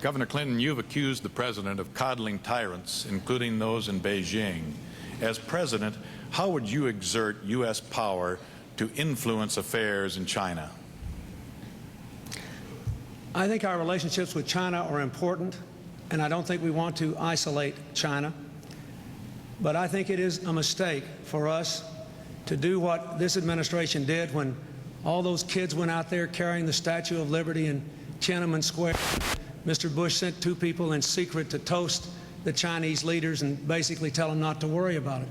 Governor Clinton, you've accused the president of coddling tyrants, including those in Beijing. As president, how would you exert U.S. power to influence affairs in China? I think our relationships with China are important, and I don't think we want to isolate China. But I think it is a mistake for us to do what this administration did when all those kids went out there carrying the Statue of Liberty in Tiananmen Square. Mr. Bush sent two people in secret to toast the Chinese leaders and basically tell them not to worry about it.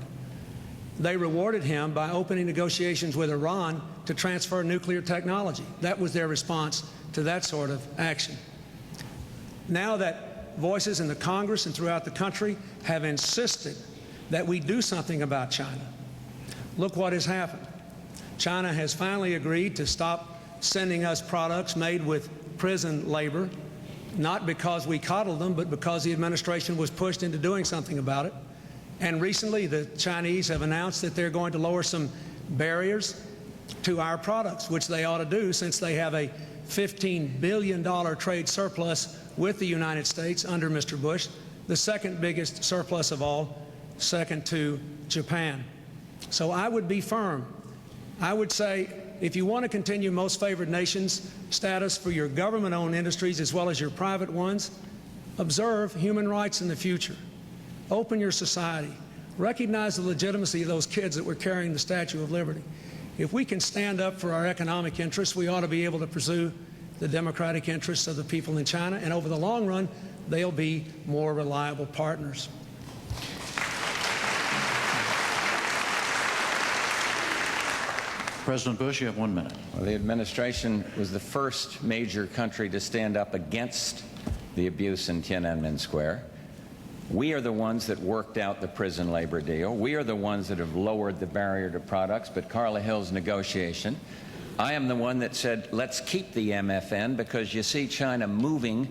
They rewarded him by opening negotiations with Iran to transfer nuclear technology. That was their response to that sort of action. Now that voices in the Congress and throughout the country have insisted that we do something about China, look what has happened. China has finally agreed to stop sending us products made with prison labor, not because we coddled them, but because the administration was pushed into doing something about it. And recently, the Chinese have announced that they're going to lower some barriers to our products, which they ought to do since they have a $15 billion trade surplus with the United States under Mr. Bush, the second biggest surplus of all, second to Japan. So I would be firm. I would say, if you want to continue most favored nations status for your government-owned industries as well as your private ones, observe human rights in the future. Open your society. Recognize the legitimacy of those kids that were carrying the Statue of Liberty. If we can stand up for our economic interests, we ought to be able to pursue the democratic interests of the people in China, and over the long run, they'll be more reliable partners. President Bush, you have 1 minute. Well, the administration was the first major country to stand up against the abuse in Tiananmen Square. We are the ones that worked out the prison labor deal. We are the ones that have lowered the barrier to products, but Carla Hill's negotiation. I am the one that said, let's keep the MFN because you see China moving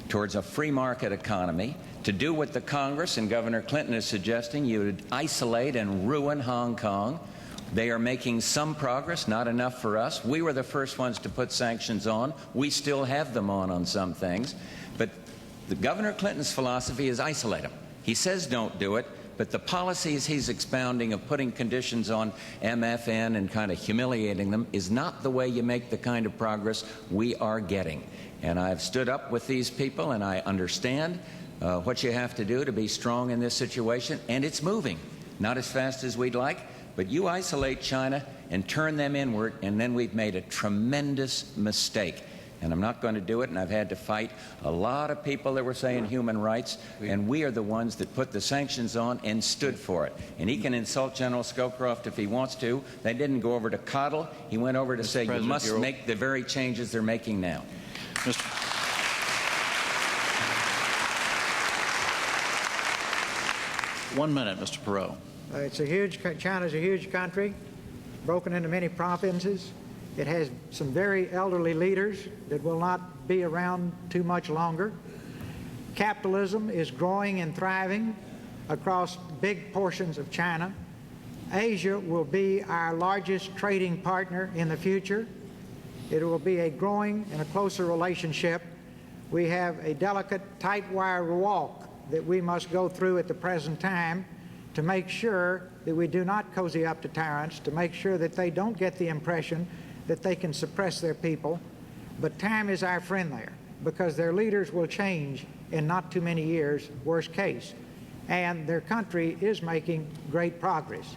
towards a free market economy. To do what the Congress and Governor Clinton is suggesting, you would isolate and ruin Hong Kong. They are making some progress, not enough for us. We were the first ones to put sanctions on. We still have them on some things. But the Governor Clinton's philosophy is isolate them. He says don't do it, but the policies he's expounding of putting conditions on MFN and kind of humiliating them is not the way you make the kind of progress we are getting. And I've stood up with these people, and I understand what you have to do to be strong in this situation, and it's moving. Not as fast as we'd like, but you isolate China and turn them inward, and then we've made a tremendous mistake. And I'm not going to do it, and I've had to fight a lot of people that were saying human rights, and we are the ones that put the sanctions on and stood for it. And he can insult General Scowcroft if he wants to. They didn't go over to coddle. He went over to say you must make the very changes they're making now. 1 minute, Mr. Perot. China's a huge country, broken into many provinces. It has some very elderly leaders that will not be around too much longer. Capitalism is growing and thriving across big portions of China. Asia will be our largest trading partner in the future. It will be a growing and a closer relationship. We have a delicate, tight wire walk that we must go through at the present time to make sure that we do not cozy up to tyrants, to make sure that they don't get the impression that they can suppress their people. But time is our friend there, because their leaders will change in not too many years, worst case. And their country is making great progress.